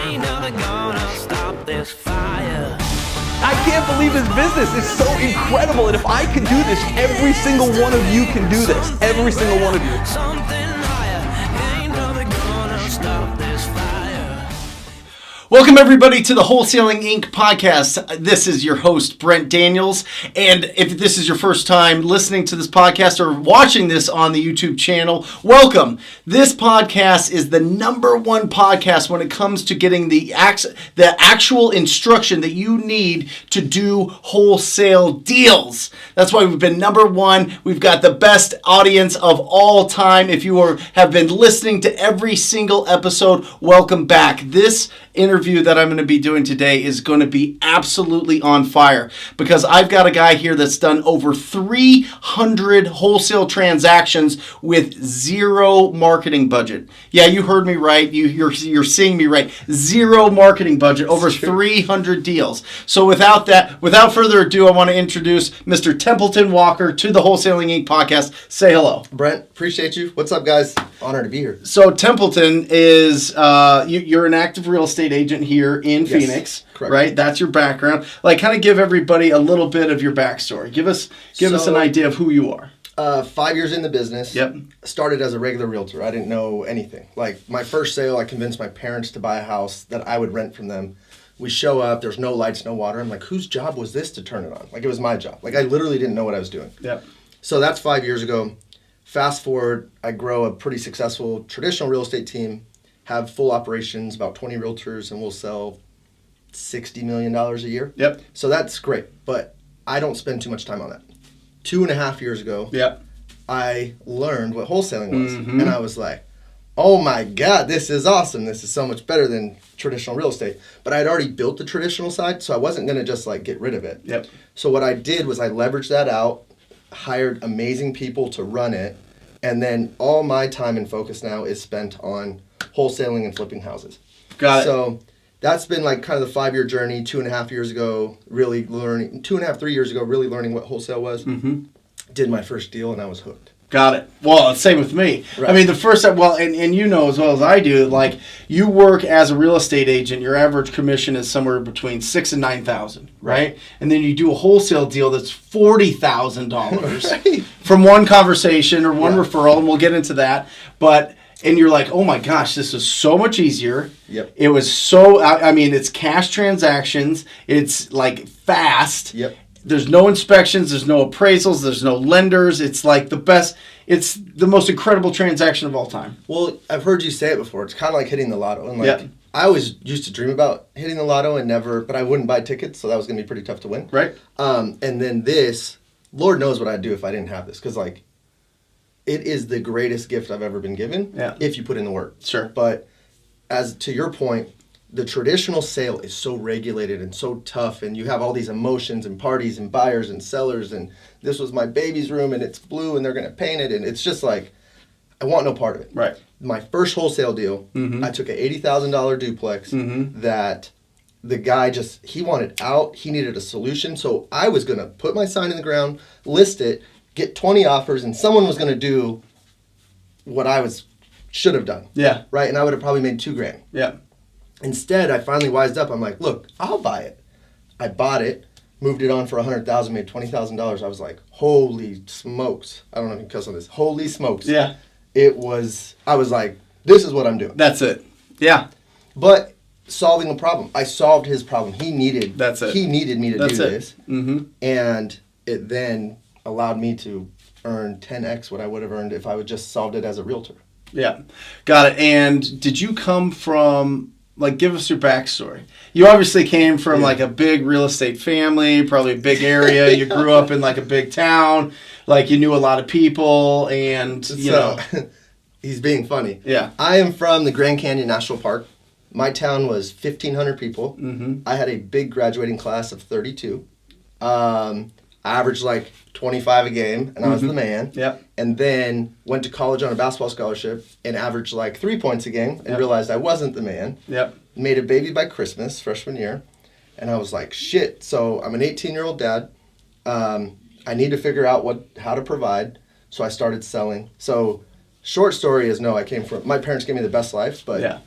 ain't never gonna stop this fire. I can't believe his business is so incredible, and if I can do this, every single one of you can do this. Every single one of you. Something higher, ain't never gonna stop this fire. Welcome, everybody, to the Wholesaling Inc. podcast. This is your host, Brent Daniels. And if this is your first time listening to this podcast or watching this on the YouTube channel, welcome. This podcast is the number one podcast when it comes to getting the actual instruction that you need to do wholesale deals. That's why we've been number one. We've got the best audience of all time. If you have been listening to every single episode, welcome back. This interview that I'm going to be doing today is going to be absolutely on fire because I've got a guy here that's done over 300 wholesale transactions with zero marketing budget. Yeah, you heard me right. You're seeing me right. Zero marketing budget, over 300 deals. So without further ado, I want to introduce Mr. Templeton Walker to the Wholesaling Inc. podcast. Say hello. Brent, appreciate you. What's up, guys? Honor to be here. So Templeton is you're an active real estate agent here in Phoenix, correct. Right? That's your background. Like, kind of give everybody a little bit of your backstory. Give us an idea of who you are. 5 years in the business. Yep. Started as a regular realtor. I didn't know anything. Like, my first sale, I convinced my parents to buy a house that I would rent from them. We show up, there's no lights, no water. I'm like, whose job was this to turn it on? Like, it was my job. Like, I literally didn't know what I was doing. Yep. So that's 5 years ago. Fast forward, I grow a pretty successful traditional real estate team, have full operations, about 20 realtors, and we'll sell $60 million a year. Yep. So that's great, but I don't spend too much time on that. 2.5 years ago, Yep. I learned what wholesaling was, and I was like, oh my God, this is awesome. This is so much better than traditional real estate. But I'd already built the traditional side, so I wasn't going to just like get rid of it. Yep. So what I did was I leveraged that out, hired amazing people to run it, and then all my time and focus now is spent on wholesaling and flipping houses. Got it. So that's been like kind of the 5-year journey. 2.5 years ago, really learning. 3 years ago, really learning what wholesale was. Mm-hmm. Did my first deal, and I was hooked. Got it. Well, same with me. Right. I mean, and you know as well as I do, like, you work as a real estate agent, your average commission is somewhere between $6,000 and $9,000, right? And then you do a wholesale deal that's $40,000 Right. from one conversation or one referral, and we'll get into that. And you're like, oh my gosh, this is so much easier. Yep. It was so, I mean, it's cash transactions. It's like fast. Yep. There's no inspections, there's no appraisals, there's no lenders. It's like the best, it's the most incredible transaction of all time. Well, I've heard you say it before. It's kind of like hitting the lotto. And like, I always used to dream about hitting the lotto and but I wouldn't buy tickets, so that was going to be pretty tough to win. Right. And then this, Lord knows what I'd do if I didn't have this. Because, like, it is the greatest gift I've ever been given if you put in the work. Sure. But as to your point, the traditional sale is so regulated and so tough, and you have all these emotions and parties and buyers and sellers, and this was my baby's room and it's blue and they're going to paint it, and it's just like, I want no part of it. Right. My first wholesale deal, I took an $80,000 duplex that the guy he wanted out, he needed a solution, so I was going to put my sign in the ground, list it, get 20 offers, and someone was going to do what I should have done. Yeah. Right, and I would have probably made $2,000. Yeah. Instead, I finally wised up. I'm like, look, I'll buy it. I bought it, moved it on for $100,000, made $20,000. I was like, holy smokes. I don't know if you can cuss on this. Holy smokes. Yeah. I was like, this is what I'm doing. That's it. Yeah. But solving a problem. I solved his problem. He needed That's it. He needed me to That's do it. this. Mm-hmm. And it then allowed me to earn 10x what I would have earned if I would just solved it as a realtor. Yeah. Got it. And did you come from, like, give us your backstory. You obviously came from like a big real estate family, probably a big area. You grew up in like a big town. Like, you knew a lot of people, and you know. He's being funny. Yeah. I am from the Grand Canyon National Park. My town was 1,500 people. Mm-hmm. I had a big graduating class of 32. I averaged like 25 a game, and I was the man. Yep. And then went to college on a basketball scholarship and averaged like 3 points a game and realized I wasn't the man. Yep. Made a baby by Christmas, freshman year. And I was like, shit. So I'm an 18-year-old dad. I need to figure out how to provide. So I started selling. So short story is, no, my parents gave me the best life, but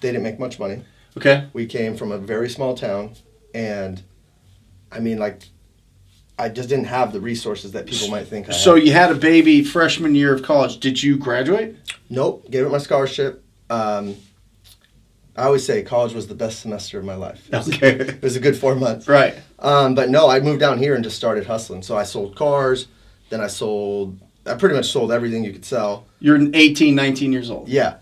they didn't make much money. Okay. We came from a very small town, and I mean, like, I just didn't have the resources that people might think I had. So you had a baby freshman year of college. Did you graduate? Nope. Gave it my scholarship. I always say college was the best semester of my life. Okay. It was a good 4 months. Right. But no, I moved down here and just started hustling. So I sold cars. Then I pretty much sold everything you could sell. You're 18, 19 years old. Yeah.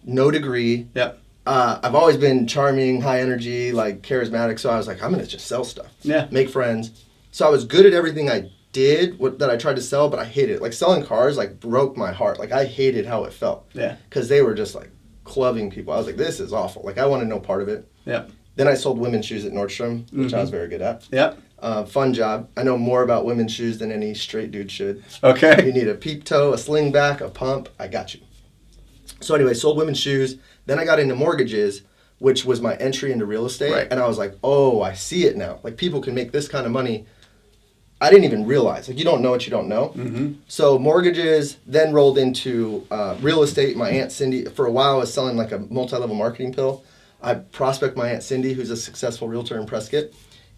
No degree. Yep. I've always been charming, high energy, like charismatic. So I was like, I'm going to just sell stuff. Yeah. Make friends. So I was good at everything I did that I tried to sell, but I hated it. Like selling cars, like broke my heart. Like I hated how it felt. Yeah. Because they were just like clubbing people. I was like, this is awful. Like I wanted no part of it. Yeah. Then I sold women's shoes at Nordstrom, which I was very good at. Yep. Fun job. I know more about women's shoes than any straight dude should. Okay. You need a peep toe, a sling back, a pump. I got you. So anyway, sold women's shoes. Then I got into mortgages, which was my entry into real estate. Right. And I was like, oh, I see it now. Like people can make this kind of money. I didn't even realize. Like you don't know what you don't know. Mm-hmm. So mortgages, then rolled into real estate. My Aunt Cindy, for a while I was selling like a multi-level marketing pill. I prospect my Aunt Cindy, who's a successful realtor in Prescott.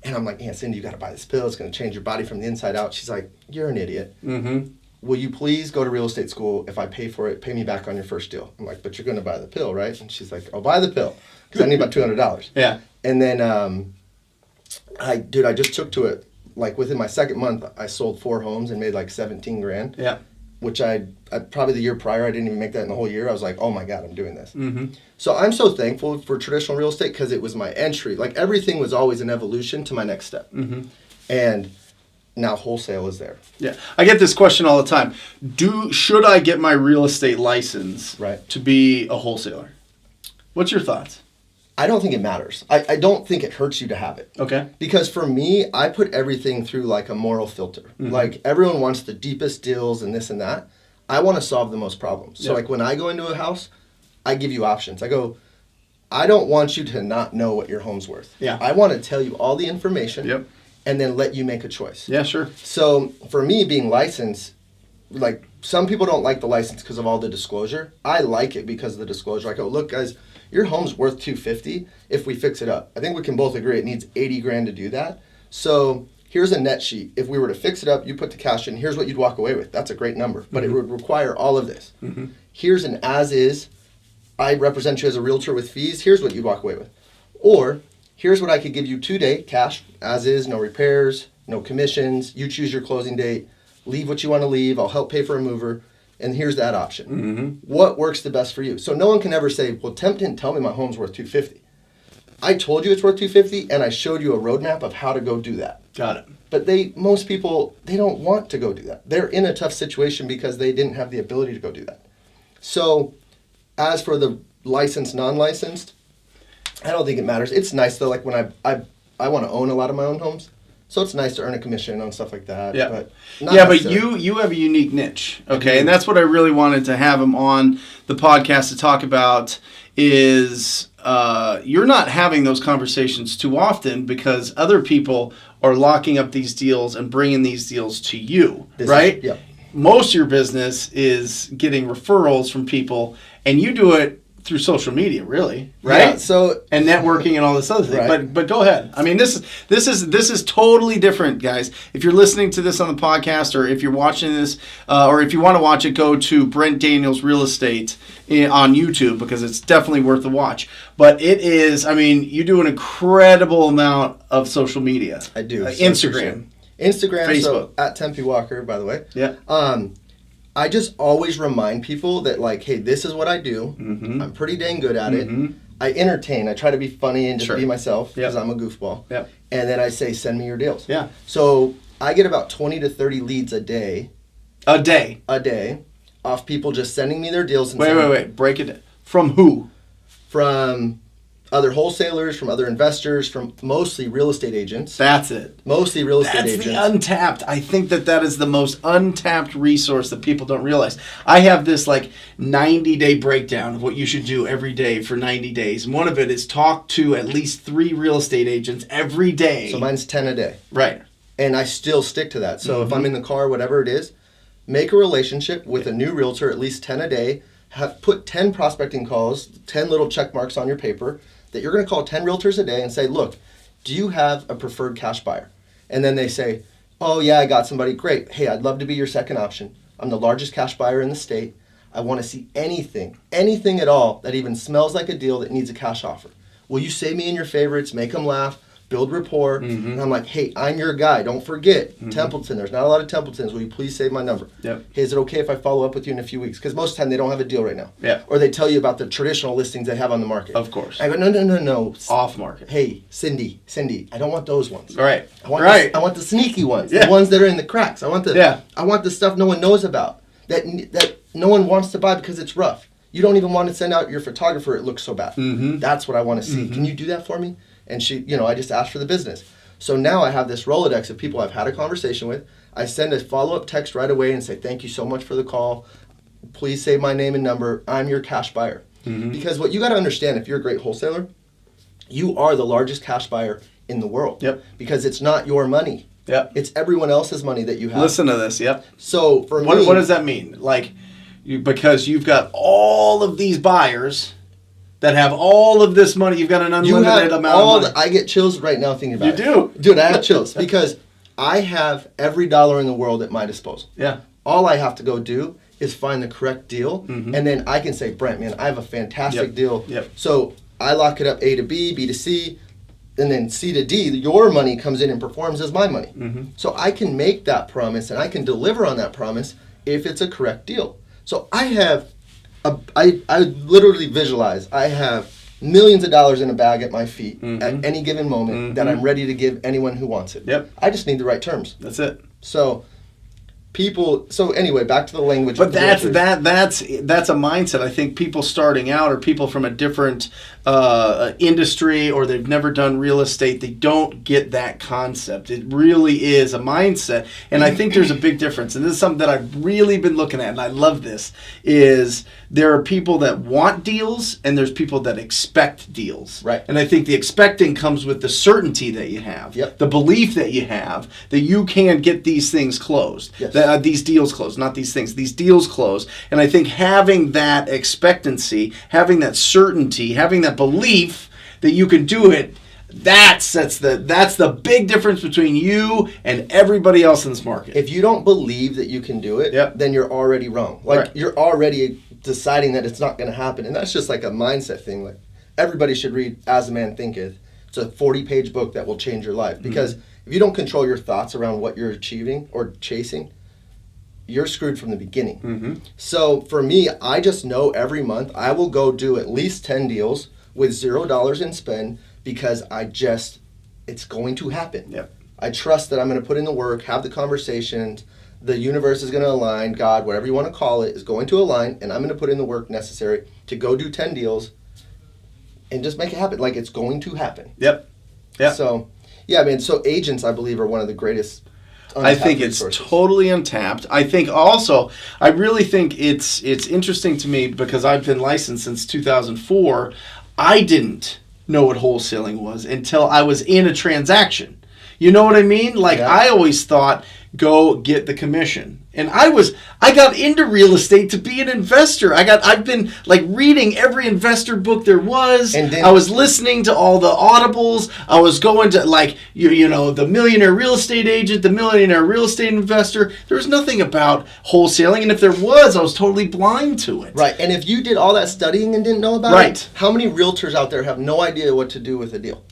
And I'm like, Aunt Cindy, you got to buy this pill. It's going to change your body from the inside out. She's like, you're an idiot. Mm-hmm. Will you please go to real estate school? If I pay for it, pay me back on your first deal. I'm like, but you're going to buy the pill, right? And she's like, I'll buy the pill because I need about $200. Yeah. And then, I just took to it. Like within my second month, I sold 4 homes and made like 17 grand. Yeah. Which I probably the year prior, I didn't even make that in the whole year. I was like, oh my God, I'm doing this. Mm-hmm. So I'm so thankful for traditional real estate because it was my entry. Like everything was always an evolution to my next step. Mm-hmm. And now wholesale is there. Yeah. I get this question all the time. Should I get my real estate license to be a wholesaler? What's your thoughts? I don't think it matters. I don't think it hurts you to have it. Okay. Because for me, I put everything through like a moral filter. Mm-hmm. Like everyone wants the deepest deals and this and that. I want to solve the most problems. So like when I go into a house, I give you options. I go, I don't want you to not know what your home's worth. Yeah. I want to tell you all the information. Yep. And then let you make a choice. Yeah, sure. So for me, being licensed, like some people don't like the license because of all the disclosure. I like it because of the disclosure. I go, look, guys, your home's worth $250 if we fix it up. I think we can both agree it needs 80 grand to do that. So here's a net sheet. If we were to fix it up, you put the cash in, here's what you'd walk away with. That's a great number, but it would require all of this. Mm-hmm. Here's an as is. I represent you as a realtor with fees. Here's what you'd walk away with. Or here's what I could give you today, cash, as is, no repairs, no commissions. You choose your closing date. Leave what you want to leave. I'll help pay for a mover. And here's that option. Mm-hmm. What works the best for you? So no one can ever say, well, Templeton didn't tell me my home's worth $250. I told you it's worth $250, and I showed you a roadmap of how to go do that. Got it. But most people, they don't want to go do that. They're in a tough situation because they didn't have the ability to go do that. So as for the licensed, non-licensed, I don't think it matters. It's nice though, like when I want to own a lot of my own homes. So it's nice to earn a commission on stuff like that. Yeah, but you have a unique niche, okay? And that's what I really wanted to have him on the podcast to talk about is you're not having those conversations too often because other people are locking up these deals and bringing these deals to you, right? Yeah. Most of your business is getting referrals from people, and you do it through social media, really, right? Yeah, so and networking and all this other thing. Right. But go ahead. I mean, this is totally different, guys. If you're listening to this on the podcast, or if you're watching this, or if you want to watch it, go to Brent Daniels Real Estate on YouTube because it's definitely worth the watch. But it is. I mean, you do an incredible amount of social media. I do. Instagram, Facebook, so at Tempe Walker, by the way. Yeah. I just always remind people that, like, hey, this is what I do. Mm-hmm. I'm pretty dang good at Mm-hmm. it. I entertain. I try to be funny and just Sure. be myself because Yep. I'm a goofball. Yep. And then I say, send me your deals. Yeah. So I get about 20 to 30 leads a day A day. off people just sending me their deals. And Wait. Break it. From who? From other wholesalers, from other investors, from mostly real estate agents. That's it. Mostly real estate That's agents. the untapped. I think that is the most untapped resource that people don't realize. I have this like 90-day breakdown of what you should do every day for 90 days. And one of it is talk to at least 3 real estate agents every day. So mine's 10 a day. Right. And I still stick to that. So if I'm in the car, whatever it is, make a relationship with a new realtor, at least 10 a day. Put 10 prospecting calls, 10 little check marks on your paper. that you're going to call 10 realtors a day and say, look, do you have a preferred cash buyer? And then they say, oh yeah, I got somebody. Great. Hey, I'd love to be your second option. I'm the largest cash buyer in the state. I want to see anything at all that even smells like a deal that needs a cash offer. Will you save me in your favorites, make them laugh, build rapport? And I'm like, hey, I'm your guy. Don't forget, Templeton. There's not a lot of Templetons. Will you please save my number? Yep. Hey, is it okay if I follow up with you in a few weeks? Because most of the time they don't have a deal right now. Yeah. Or they tell you about the traditional listings they have on the market. Of course. I go, no. Off market. Hey, Cindy, I don't want those ones. Right. I want the sneaky ones, the ones that are in the cracks. I want the stuff no one knows about, that no one wants to buy because it's rough. You don't even want to send out your photographer. It looks so bad. That's what I want to see. Can you do that for me? And she, I just asked for the business. So now I have this Rolodex of people I've had a conversation with. I send a follow-up text right away and say, thank you so much for the call. Please save my name and number. I'm your cash buyer. Because what you got to understand, if you're a great wholesaler, you are the largest cash buyer in the world. Yep. Because it's not your money. Yep. It's everyone else's money that you have. Listen to this. Yep. So for me, what does that mean? Like, because you've got all of these buyers that have all of this money. You've got an unlimited amount of money. I get chills right now thinking about it. You do? Dude, I have chills because I have every dollar in the world at my disposal. Yeah. All I have to go do is find the correct deal, and then I can say, Brent, man, I have a fantastic deal. Yep. So I lock it up A to B, B to C, and then C to D. Your money comes in and performs as my money. So I can make that promise, and I can deliver on that promise if it's a correct deal. So I have, I literally visualize, I have millions of dollars in a bag at my feet at any given moment that I'm ready to give anyone who wants it. Yep. I just need the right terms. That's it. So anyway, back to the language. But that's a mindset. I think people starting out or people from a different industry or they've never done real estate, they don't get that concept. It really is a mindset. And I think there's a big difference. And this is something that I've really been looking at, and I love this, is there are people that want deals and there's people that expect deals. Right. And I think the expecting comes with the certainty that you have, the belief that you have that you can get these things closed. Yes. These deals closed, not these things. These deals closed. And I think having that expectancy, having that certainty, having that belief that you can do it, that's the big difference between you and everybody else in this market. If you don't believe that you can do it, then you're already wrong. Like you're already deciding that it's not going to happen. And that's just like a mindset thing. Like everybody should read As a Man Thinketh. It's a 40-page book that will change your life. Because if you don't control your thoughts around what you're achieving or chasing, you're screwed from the beginning. So for me, I just know every month I will go do at least 10 deals with $0 in spend because it's going to happen. Yep. I trust that I'm going to put in the work, have the conversations, the universe is going to align, God, whatever you want to call it, is going to align, and I'm going to put in the work necessary to go do 10 deals and just make it happen. Like it's going to happen. Yep. So, yeah, I mean, so agents, I believe, are one of the greatest. I think it's totally untapped. I think also, I really think it's interesting to me because I've been licensed since 2004. I didn't know what wholesaling was until I was in a transaction. You know what I mean? Like I always thought, go get the commission. And I got into real estate to be an investor. I've been like reading every investor book there was. And I was listening to all the audibles. I was going to like, the millionaire real estate agent, the millionaire real estate investor. There was nothing about wholesaling. And if there was, I was totally blind to it. Right. And if you did all that studying and didn't know about it, how many realtors out there have no idea what to do with a deal?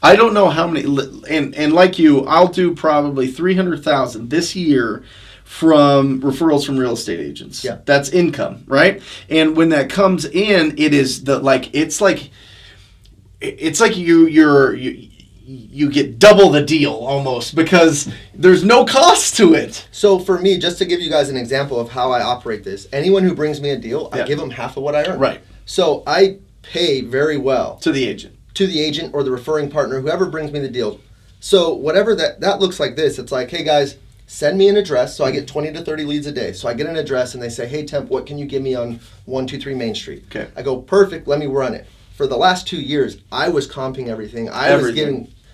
I don't know how many, and like you, I'll do probably 300,000 this year from referrals from real estate agents. Yeah. That's income, right? And when that comes in, it is it's like you get double the deal almost because there's no cost to it. So for me, just to give you guys an example of how I operate this, anyone who brings me a deal, I give them half of what I earn. Right. So I pay very well. To the agent or the referring partner, whoever brings me the deal. So whatever that looks like this, it's like, hey guys, send me an address. So I get 20 to 30 leads a day. So I get an address and they say, hey Temp, what can you give me on 123 Main Street? Okay. I go, perfect, let me run it. For the last 2 years, I was comping everything.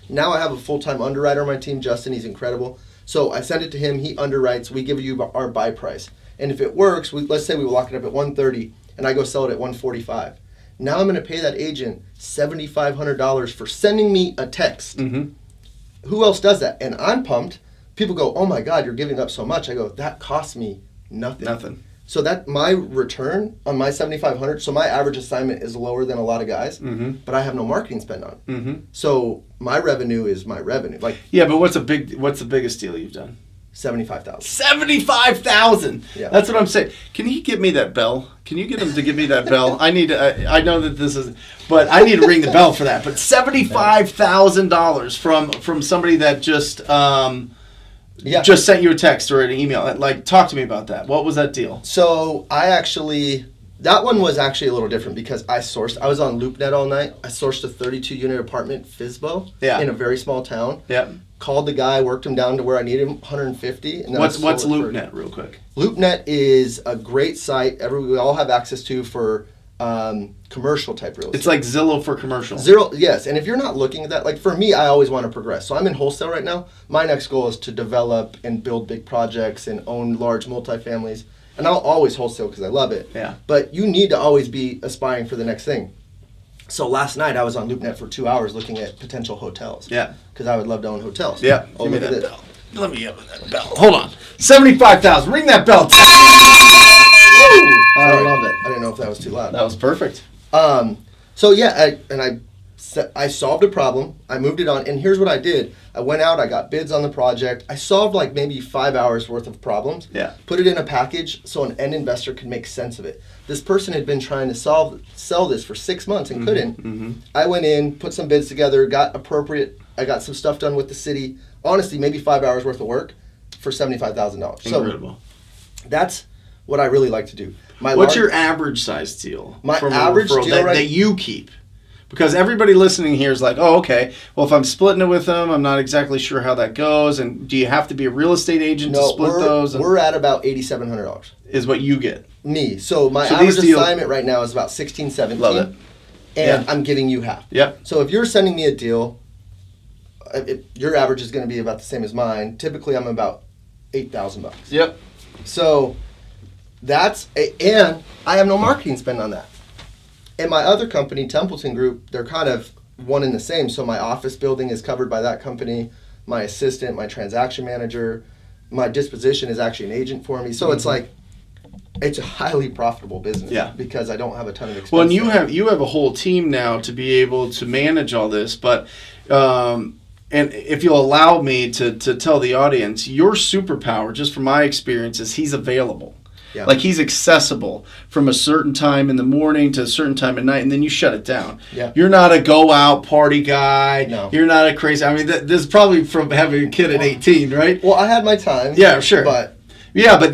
Now I have a full-time underwriter on my team, Justin, he's incredible. So I send it to him, he underwrites, we give you our buy price. And if it works, let's say we lock it up at 130 and I go sell it at 145. Now I'm going to pay that agent $7,500 for sending me a text. Who else does that? And I'm pumped. People go, oh my God, you're giving up so much. I go, that costs me nothing. So that my return on my $7,500, so my average assignment is lower than a lot of guys, but I have no marketing spend on it. So my revenue is my revenue. Like, yeah, but what's the biggest deal you've done? $75,000. $75,000. Yeah. That's what I'm saying. Can he get me that bell? Can you get him to give me that bell? I need. I know that this is, but I need to ring the bell for that. But $75,000 from somebody that just just sent you a text or an email. Like, talk to me about that. What was that deal? So that one was actually a little different because I was on LoopNet all night. I sourced a 32-unit apartment, FSBO, in a very small town. Yeah. Called the guy, worked him down to where I needed him, 150. And then What's LoopNet, real quick? LoopNet is a great site we all have access to for commercial type real estate. It's like Zillow for commercial. Yes. And if you're not looking at that, like for me, I always want to progress. So I'm in wholesale right now. My next goal is to develop and build big projects and own large multifamilies. And I'll always wholesale because I love it. Yeah. But you need to always be aspiring for the next thing. So last night I was on LoopNet for 2 hours looking at potential hotels. Yeah. Because I would love to own hotels. Yeah. Oh, Give me look at that this. bell. Let me have that bell. Hold on. $75,000. Ring that bell. I love it. I didn't know if that was too loud. That was perfect. So yeah, I solved a problem. I moved it on, and here's what I did. I went out. I got bids on the project. I solved like maybe 5 hours worth of problems. Yeah. Put it in a package so an end investor could make sense of it. This person had been trying to sell this for 6 months and couldn't. I went in, put some bids together, I got some stuff done with the city. Honestly, maybe 5 hours worth of work for $75,000. Incredible. So that's what I really like to do. What's your average size deal? My from average deal that you keep? Because everybody listening here is like, oh, okay. Well, if I'm splitting it with them, I'm not exactly sure how that goes. And do you have to be a real estate agent to split those? We're at about $8,700. Is what you get. Me. So my average assignment right now is about $16, $17. Love it. And I'm giving you half. Yep. So if you're sending me a deal, your average is going to be about the same as mine. Typically, I'm about $8,000. Yep. So and I have no marketing spend on that. And my other company, Templeton Group, they're kind of one and the same. So my office building is covered by that company. My assistant, my transaction manager, my disposition is actually an agent for me. So it's like, it's a highly profitable business. Yeah. Because I don't have a ton of expense. Well, and you have a whole team now to be able to manage all this, but and if you'll allow me to tell the audience, your superpower, just from my experience, is he's available. Yeah. Like he's accessible from a certain time in the morning to a certain time at night, and then you shut it down. Yeah. You're not a go out party guy. No. You're not a crazy. I mean, this is probably from having a kid at 18, right? Well, I had my time. Yeah, sure. But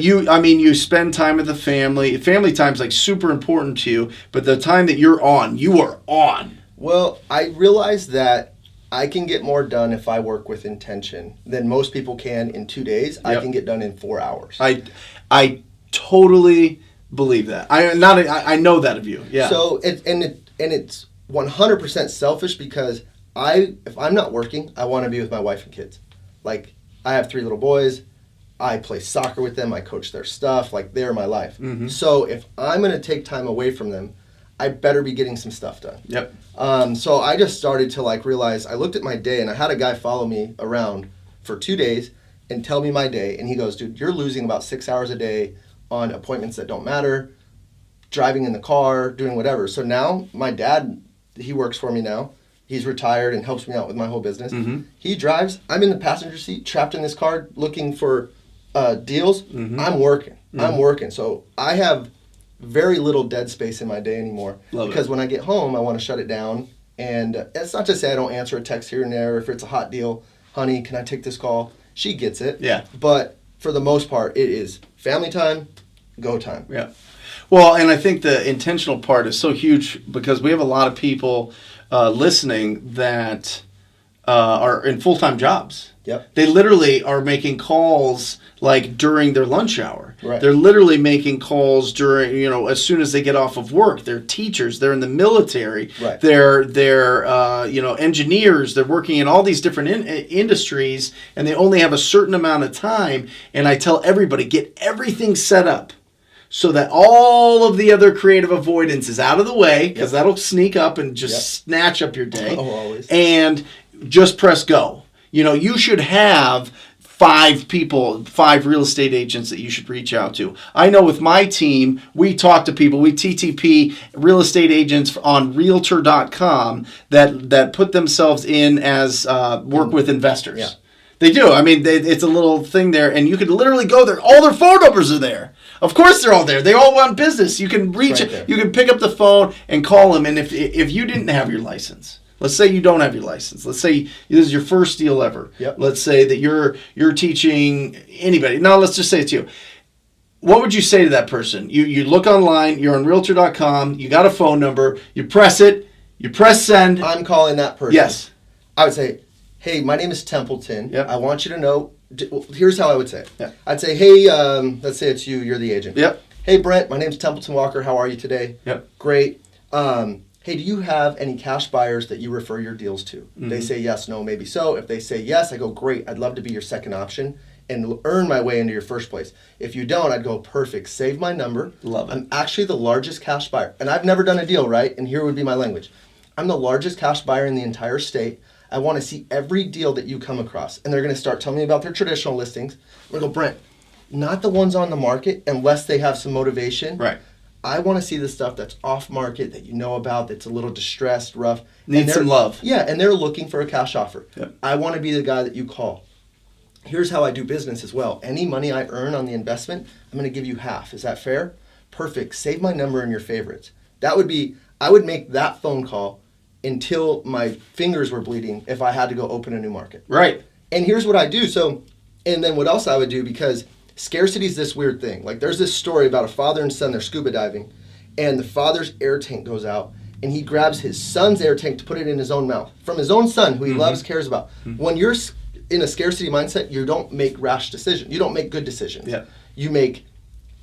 you spend time with the family. Family time's like super important to you, but the time that you are on. Well, I realized that I can get more done if I work with intention than most people can in 2 days. Yep. I can get done in 4 hours. I totally believe that. I know that of you. Yeah. So it's 100% selfish because if I'm not working, I want to be with my wife and kids. Like I have 3 little boys. I play soccer with them. I coach their stuff. Like they're my life. Mm-hmm. So if I'm going to take time away from them, I better be getting some stuff done. Yep. So I just started to realize, I looked at my day and I had a guy follow me around for 2 days and tell me my day. And he goes, dude, you're losing about 6 hours a day on appointments that don't matter, driving in the car, doing whatever. So now my dad, he works for me now. He's retired and helps me out with my whole business. Mm-hmm. He drives. I'm in the passenger seat, trapped in this car, looking for deals. Mm-hmm. I'm working. So I have very little dead space in my day anymore. Because when I get home, I want to shut it down. And it's not to say I don't answer a text here and there. If it's a hot deal, honey, can I take this call? She gets it. Yeah. But for the most part, it is family time, go time. Yeah. Well, and I think the intentional part is so huge because we have a lot of people listening that are in full-time jobs. Yep. They literally are making calls like during their lunch hour. Right. They're literally making calls during, as soon as they get off of work. They're teachers. They're in the military. Right. They're engineers. They're working in all these different industries, and they only have a certain amount of time. And I tell everybody, get everything set up so that all of the other creative avoidance is out of the way, because that'll sneak up and just snatch up your day. Oh, always. And just press go. You should have 5 real estate agents that you should reach out to. I know with my team, we talk to people, we TTP real estate agents on realtor.com that put themselves in as work with investors. Yeah. They do. I mean, it's a little thing there, and you can literally go there. All their phone numbers are there. Of course they're all there. They all want business. You can reach it. You can pick up the phone and call them, and if you didn't have your license, let's say you don't have your license. Let's say this is your first deal ever. Yep. Let's say that you're teaching anybody. Now, let's just say it's you. What would you say to that person? You look online, you're on realtor.com, you got a phone number, you press it, you press send. I'm calling that person. Yes. I would say, hey, my name is Templeton. Yep. I want you to know, here's how I would say it. Yep. I'd say, hey, let's say it's you're the agent. Yep. Hey, Brent, my name's Templeton Walker. How are you today? Yep. Great. Hey, do you have any cash buyers that you refer your deals to? They say yes, no, maybe so. If they say yes, I go, great. I'd love to be your second option and earn my way into your first place. If you don't, I'd go, perfect. Save my number. Love it. I'm actually the largest cash buyer. And I've never done a deal, right? And here would be my language. I'm the largest cash buyer in the entire state. I want to see every deal that you come across. And they're going to start telling me about their traditional listings. I'm going to go, Brent, not the ones on the market unless they have some motivation. Right. I want to see the stuff that's off market that you know about, that's a little distressed, rough. Needs some love. Yeah, and they're looking for a cash offer. Yep. I want to be the guy that you call. Here's how I do business as well. Any money I earn on the investment, I'm going to give you half. Is that fair? Perfect. Save my number in your favorites. That would be, I would make that phone call until my fingers were bleeding if I had to go open a new market. Right. And here's what I do. So, and then what else I would do, because scarcity is this weird thing. Like there's this story about a father and son, they're scuba diving, and the father's air tank goes out, and he grabs his son's air tank to put it in his own mouth. From his own son, who he loves, cares about. When you're in a scarcity mindset, you don't make rash decisions. You don't make good decisions. Yeah. You make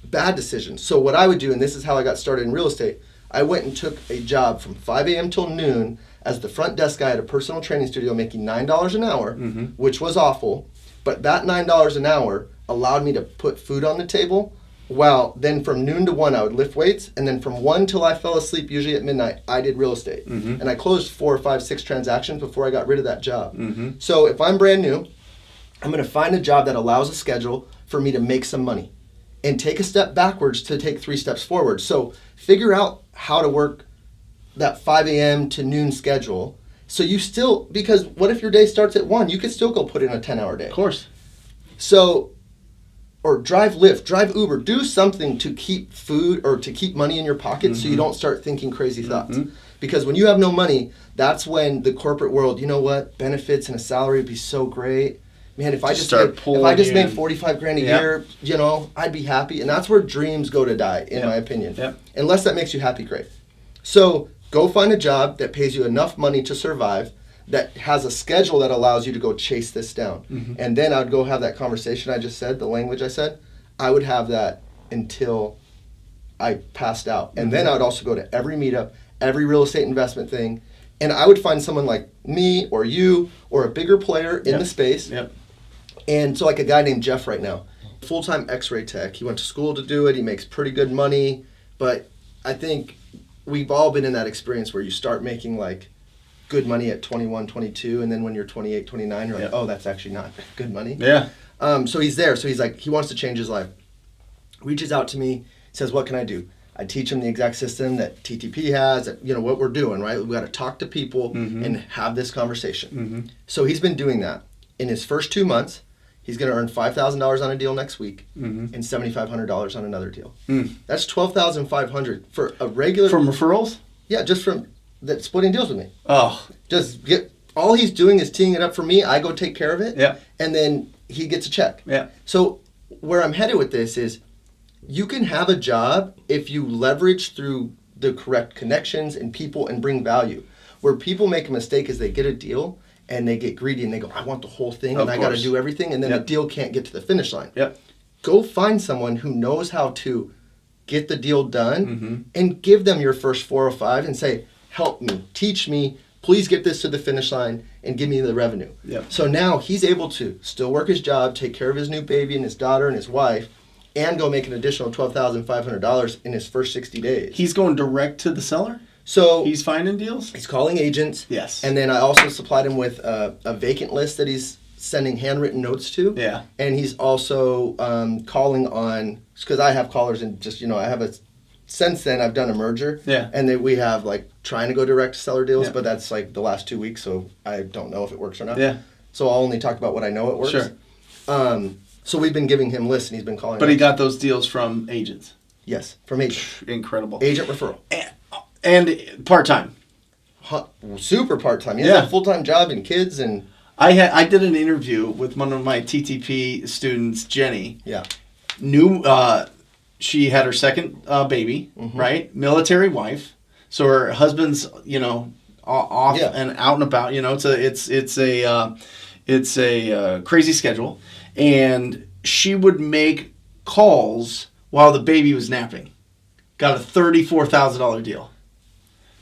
bad decisions. So what I would do, and this is how I got started in real estate, I went and took a job from 5 a.m. till noon as the front desk guy at a personal training studio making $9 an hour, which was awful. But that $9 an hour allowed me to put food on the table. Well, then from noon to 1, I would lift weights. And then from 1 till I fell asleep, usually at midnight, I did real estate. And I closed 4 or 5, 6 transactions before I got rid of that job. So if I'm brand new, I'm going to find a job that allows a schedule for me to make some money and take a step backwards to take 3 steps forward. So figure out how to work that 5 a.m. to noon schedule. So you still, because what if your day starts at 1? You could still go put in a 10-hour day. Of course. So, or drive Lyft, drive Uber, do something to keep food or to keep money in your pocket so you don't start thinking crazy thoughts. Because when you have no money, that's when the corporate world, you know what, benefits and a salary would be so great. Man, if I just made 45 grand a year, you know, I'd be happy. And that's where dreams go to die, in my opinion. Unless that makes you happy, great. So go find a job that pays you enough money to survive, that has a schedule that allows you to go chase this down. And then I'd go have that conversation I just said, the language I said. I would have that until I passed out. And then I would also go to every meetup, every real estate investment thing. And I would find someone like me or you or a bigger player in the space. And so like a guy named Jeff right now, full-time x-ray tech. He went to school to do it. He makes pretty good money. But I think we've all been in that experience where you start making like good money at 21, 22, and then when you're 28, 29, you're like, oh, that's actually not good money. So he's there. So he's like, he wants to change his life. Reaches out to me, says, what can I do? I teach him the exact system that TTP has, that, you know, what we're doing, right? We got to talk to people and have this conversation. So he's been doing that. In his first 2 months, he's going to earn $5,000 on a deal next week and $7,500 on another deal. That's $12,500 for a regular. From referrals? Yeah, just from that splitting deals with me. Oh. Just get, all he's doing is teeing it up for me. I go take care of it. And then he gets a check. So where I'm headed with this is you can have a job if you leverage through the correct connections and people and bring value. Where people make a mistake is they get a deal and they get greedy and they go, I want the whole thing and I got to do everything, and then the deal can't get to the finish line. Go find someone who knows how to get the deal done and give them your first 4 or 5 and say, help me, teach me, please get this to the finish line and give me the revenue. So now he's able to still work his job, take care of his new baby and his daughter and his wife, and go make an additional $12,500 in his first 60 days. He's going direct to the seller? So he's finding deals? He's calling agents. Yes. And then I also supplied him with a vacant list that he's sending handwritten notes to. Yeah. And he's also calling on, because I have callers and just, I have since then I've done a merger. Yeah. And we have like trying to go direct to seller deals, Yeah. but that's like the last 2 weeks, so I don't know if it works or not. Yeah. So I'll only talk about what I know it works. Sure. So we've been giving him lists and he's been calling. But he got those deals from agents. Yes, from agents. Incredible. Agent referral. And part-time. Super part-time. He has a full-time job and kids and... I did an interview with one of my TTP students, Jenny. Yeah. She had her second baby, right? Military wife. So her husband's, off and out and about. It's a crazy schedule, and she would make calls while the baby was napping. Got a $34,000 deal.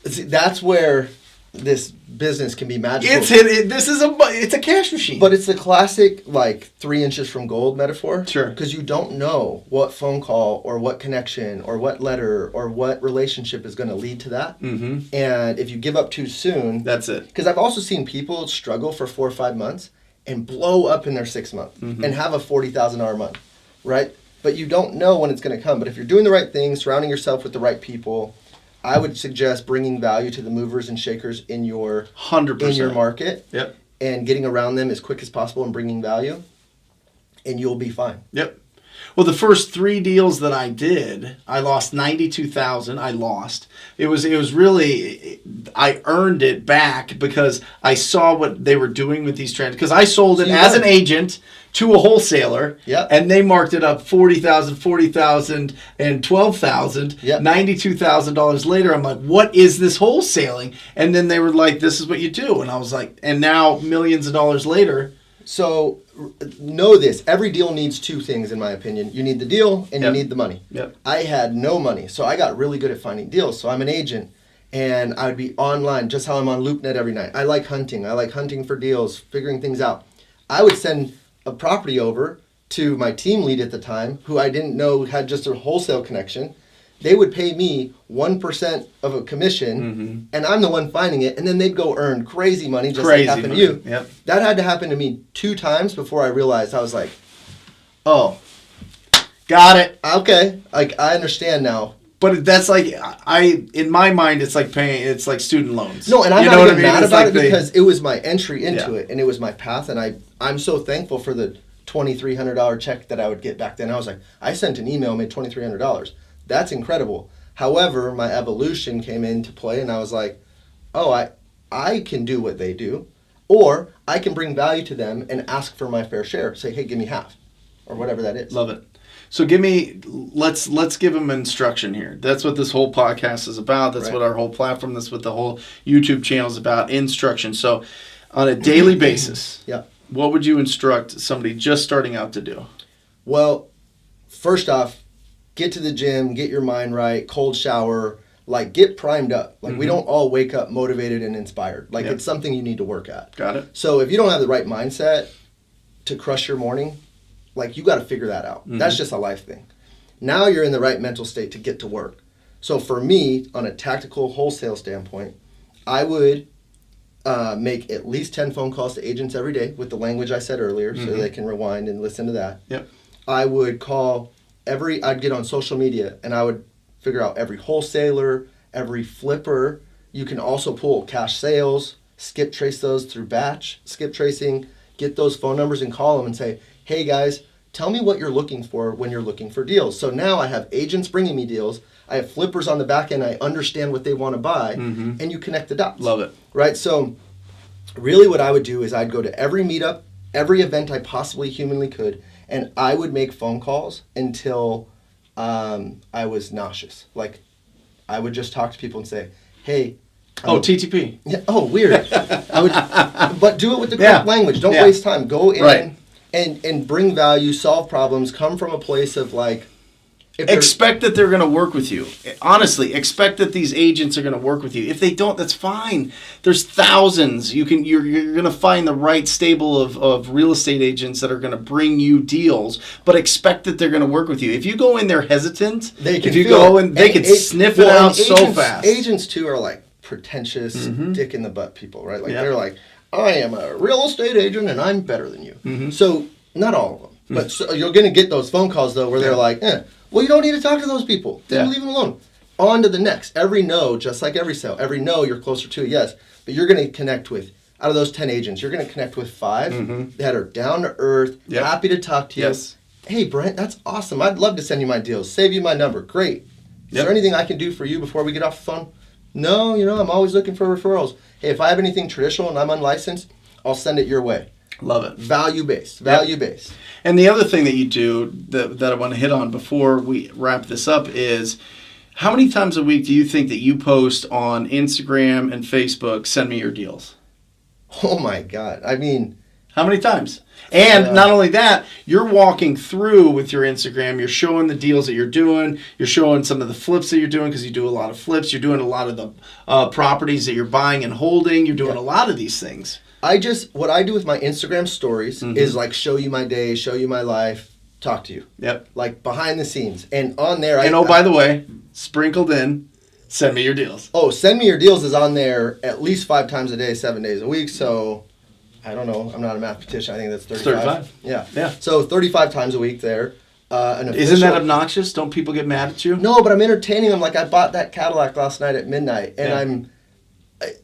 See, that's where this business can be magical. It's a cash machine. But it's the classic, 3 inches from gold metaphor. Sure. Because you don't know what phone call or what connection or what letter or what relationship is going to lead to that. Mm-hmm. And if you give up too soon... That's it. Because I've also seen people struggle for 4 or 5 months and blow up in their 6th month and have a $40,000 month, right? But you don't know when it's going to come. But if you're doing the right things, surrounding yourself with the right people... I would suggest bringing value to the movers and shakers in your 100% in your market. Yep. And getting around them as quick as possible and bringing value, and you'll be fine. Yep. Well, the first 3 deals that I did, I lost $92,000. I lost. It was really, I earned it back because I saw what they were doing with these trends. Because I sold it as an agent to a wholesaler, and they marked it up $40,000, $40,000, and $12,000. Yep. $92,000 later, I'm like, what is this wholesaling? And then they were like, this is what you do. And I was like, and now millions of dollars later. So know this, every deal needs 2 things in my opinion. You need the deal and you need the money. Yep. I had no money, so I got really good at finding deals. So I'm an agent and I would be online, just how I'm on LoopNet every night. I like hunting. I like hunting for deals, figuring things out. I would send a property over to my team lead at the time, who I didn't know had just a wholesale connection. They would pay me 1% of a commission, and I'm the one finding it, and then they'd go earn crazy money, just like happened to you. Yep. That had to happen to me 2 times before I realized. I was like, oh, got it. Okay, I understand now. But that's like, in my mind, it's like paying, it's like student loans. No, and I'm not even mad about it because it was my entry into Yeah. it, and it was my path, and I'm so thankful for the $2,300 check that I would get back then. I was like, I sent an email, made $2,300. That's incredible. However, my evolution came into play, and I was like, oh, I can do what they do, or I can bring value to them and ask for my fair share. Say, hey, give me half, or whatever that is. Love it. So let's give them instruction here. That's what this whole podcast is about. That's what our whole platform, that's what the whole YouTube channel is about, instruction. So on a daily basis, what would you instruct somebody just starting out to do? Well, first off, get to the gym, get your mind right, cold shower, get primed up. We don't all wake up motivated and inspired. It's something you need to work at. Got it. So if you don't have the right mindset to crush your morning, you got to figure that out. That's just a life thing. Now you're in the right mental state to get to work. So for me, on a tactical wholesale standpoint, I would make at least 10 phone calls to agents every day with the language I said earlier, so they can rewind and listen to that. Yep. I would call I'd get on social media and I would figure out every wholesaler, every flipper. You can also pull cash sales, skip trace those through batch, skip tracing, get those phone numbers and call them and say, hey guys, tell me what you're looking for when you're looking for deals. So now I have agents bringing me deals. I have flippers on the back end. I understand what they want to buy, and you connect the dots. Love it. Right? So really what I would do is I'd go to every meetup, every event I possibly humanly could, and I would make phone calls until I was nauseous. I would just talk to people and say, hey. TTP. Yeah, weird. But do it with the correct language. Don't waste time. Go in and bring value, solve problems, come from a place of Expect that they're going to work with you. Honestly, expect that these agents are going to work with you. If they don't, that's fine. There's thousands. You're going to find the right stable of real estate agents that are going to bring you deals, but expect that they're going to work with you. If you go in there hesitant, they can sniff it out so fast. Agents too are like pretentious, dick in the butt people, right? Like they're like, I am a real estate agent and I'm better than you. So not all of them, but so you're going to get those phone calls though where they're like, well, you don't need to talk to those people. Then leave them alone. On to the next. Every no, just like every sale, every no, you're closer to a yes. But you're going to connect with, out of those 10 agents, you're going to connect with 5 that are down to earth, happy to talk to you. Hey, Brent, that's awesome. I'd love to send you my deals. Save you my number. Great. Is there anything I can do for you before we get off the phone? No, I'm always looking for referrals. Hey, if I have anything traditional and I'm unlicensed, I'll send it your way. Love it. Value-based. And the other thing that you do that I want to hit on before we wrap this up is, how many times a week do you think that you post on Instagram and Facebook, send me your deals? Oh my God. I mean, how many times? And not only that, you're walking through with your Instagram, you're showing the deals that you're doing, you're showing some of the flips that you're doing because you do a lot of flips, you're doing a lot of the properties that you're buying and holding, you're doing a lot of these things. What I do with my Instagram stories is like show you my day, show you my life, talk to you. Yep. Like behind the scenes. And on there, by the way, sprinkled in, send me your deals. Oh, send me your deals is on there at least 5 times a day, 7 days a week. So I don't know. I'm not a mathematician. I think that's 35. Yeah. So 35 times a week there. Isn't that obnoxious? Don't people get mad at you? No, but I'm entertaining them. Like I bought that Cadillac last night at midnight, and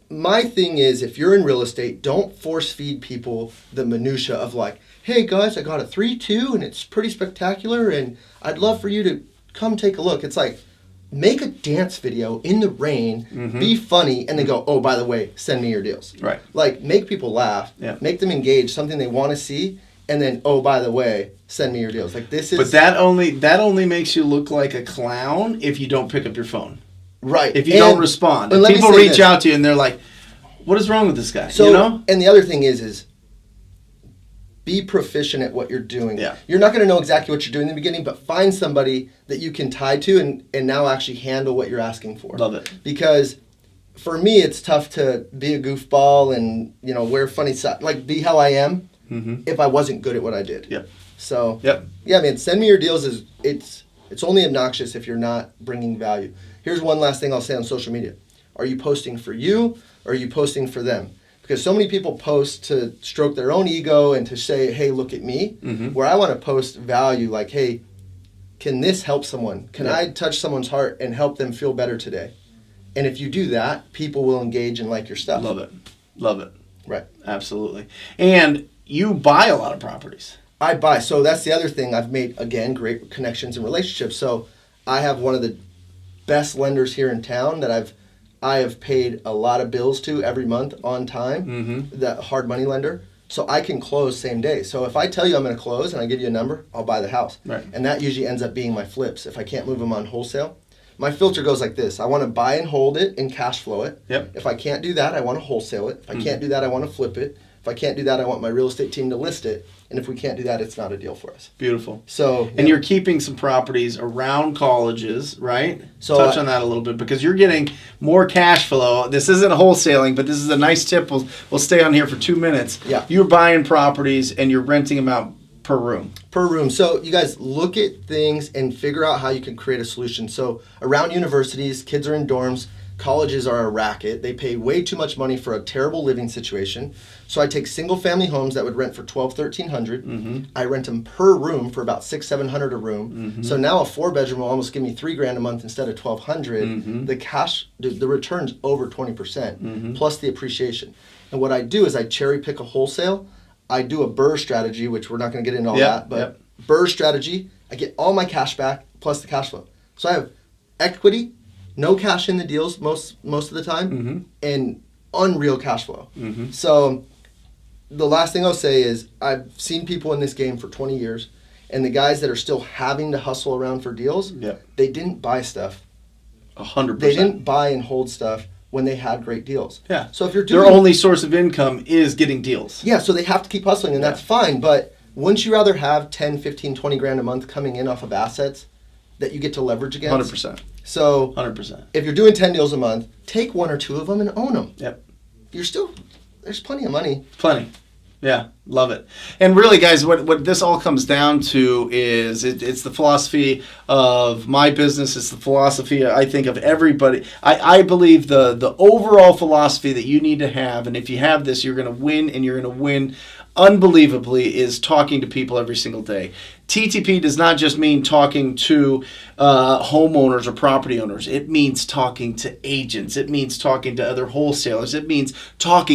my thing is, if you're in real estate, don't force feed people the minutia of like, hey guys, I got a 3-2 and it's pretty spectacular and I'd love for you to come take a look. It's like, make a dance video in the rain, be funny, and then go, oh, by the way, send me your deals. Right. Like, make people laugh, make them engage, something they want to see, and then, oh, by the way, send me your deals. Like, this is... But that only makes you look like a clown if you don't pick up your phone. Right. If you don't respond. If people reach out to you and they're like, what is wrong with this guy? So, and the other thing is be proficient at what you're doing. Yeah. You're not going to know exactly what you're doing in the beginning, but find somebody that you can tie to and now actually handle what you're asking for. Love it. Because for me, it's tough to be a goofball and, wear funny stuff, like be how I am if I wasn't good at what I did. Yep. So, yeah, man, send me your deals. It's only obnoxious if you're not bringing value. Here's one last thing I'll say on social media. Are you posting for you or are you posting for them? Because so many people post to stroke their own ego and to say, hey, look at me. Where I want to post value like, hey, can this help someone? Can I touch someone's heart and help them feel better today? And if you do that, people will engage and like your stuff. Love it. Right. Absolutely. And you buy a lot of properties. I buy. So that's the other thing. I've made, again, great connections and relationships. So I have one of the best lenders here in town that I have paid a lot of bills to every month on time, that hard money lender. So I can close same day. So if I tell you I'm going to close and I give you a number, I'll buy the house. Right. And that usually ends up being my flips if I can't move them on wholesale. My filter goes like this. I want to buy and hold it and cash flow it. Yep. If I can't do that, I want to wholesale it. If I can't do that, I want to flip it. If I can't do that, I want my real estate team to list it. And if we can't do that, it's not a deal for us. Beautiful. So, and you're keeping some properties around colleges, right? So touch on that a little bit because you're getting more cash flow. This isn't wholesaling, but this is a nice tip. We'll stay on here for 2 minutes. Yeah. You're buying properties and you're renting them out per room. Per room. So you guys look at things and figure out how you can create a solution. So around universities, kids are in dorms. Colleges are a racket. They pay way too much money for a terrible living situation. So I take single family homes that would rent for $1,200, $1,300. I rent them per room for about $600, $700 a room. So now a 4-bedroom will almost give me $3,000 a month instead of $1,200. The cash, the return's over 20% plus the appreciation. And what I do is I cherry pick a wholesale. I do a BRRRR strategy, which we're not going to get into all that, but BRRRR strategy, I get all my cash back plus the cash flow. So I have equity, no cash in the deals most of the time, and unreal cash flow. So the last thing I'll say is I've seen people in this game for 20 years, and the guys that are still having to hustle around for deals, they didn't buy stuff. 100%. They didn't buy and hold stuff when they had great deals. Yeah. So if you're doing... Their only source of income is getting deals. Yeah, so they have to keep hustling, and that's fine, but wouldn't you rather have 10, 15, 20 grand a month coming in off of assets that you get to leverage against. 100%. So 100%. if you're doing 10 deals a month, take 1 or 2 of them and own them. Yep. There's plenty of money. Plenty. Yeah, love it. And really, guys, what this all comes down to is it's the philosophy of my business. It's the philosophy, I think, of everybody. I believe the overall philosophy that you need to have, and if you have this, you're going to win, and you're going to win unbelievably, is talking to people every single day. TTP does not just mean talking to homeowners or property owners. It means talking to agents. It means talking to other wholesalers. It means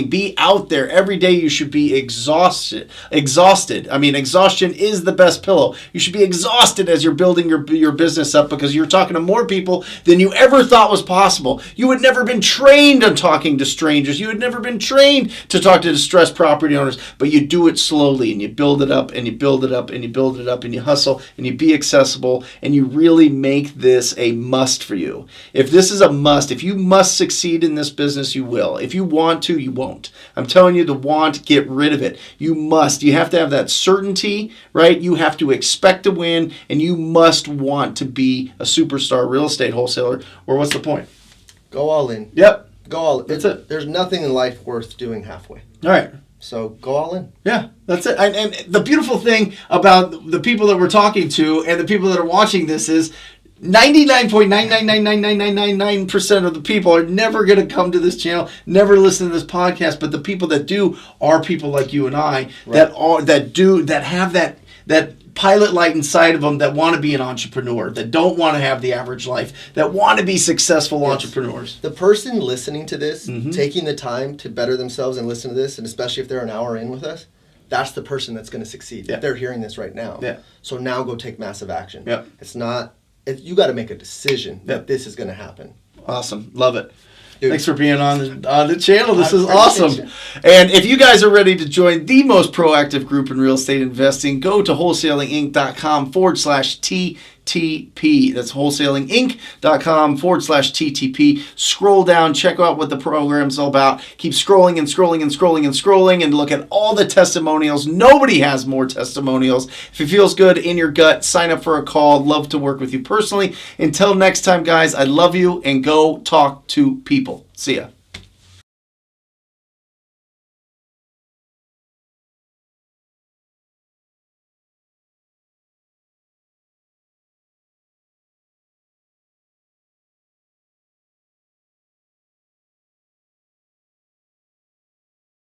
be out there. Every day you should be exhausted. I mean, exhaustion is the best pillow. You should be exhausted as you're building your business up, because you're talking to more people than you ever thought was possible. You had never been trained on talking to strangers. You had never been trained to talk to distressed property owners, but you do it slowly, and you build it up, and you build it up, and you build it up, and you hustle, and you be accessible, and you really make this a must for you. If this is a must, if you must succeed in this business, you will. If you want to, you won't. I'm telling you, the want, get rid of it. You must. You have to have that certainty, right? You have to expect to win, and you must want to be a superstar real estate wholesaler, or what's the point? Go all in. Yep. Go all in. That's it. There's nothing in life worth doing halfway. All right. So go all in. Yeah, that's it. And the beautiful thing about the people that we're talking to and the people that are watching this is 99.9999999% of the people are never going to come to this channel, never listen to this podcast. But the people that do are people like you and I, right, that have that pilot light inside of them, that want to be an entrepreneur, that don't want to have the average life, that want to be successful entrepreneurs. The person listening to this, taking the time to better themselves and listen to this, and especially if they're an hour in with us, that's the person that's going to succeed. Yeah. They're hearing this right now. Yeah. So now go take massive action. Yeah. You got to make a decision that this is going to happen. Awesome. Love it. Dude. Thanks for being on the channel. This is appreciate awesome. you. And if you guys are ready to join the most proactive group in real estate investing, go to wholesalinginc.com/TTP. That's wholesalinginc.com/TTP. Scroll down, check out what the program's all about. Keep scrolling and scrolling and scrolling and scrolling, and look at all the testimonials. Nobody has more testimonials. If it feels good in your gut, sign up for a call. Love to work with you personally. Until next time, guys, I love you, and go talk to people. See ya.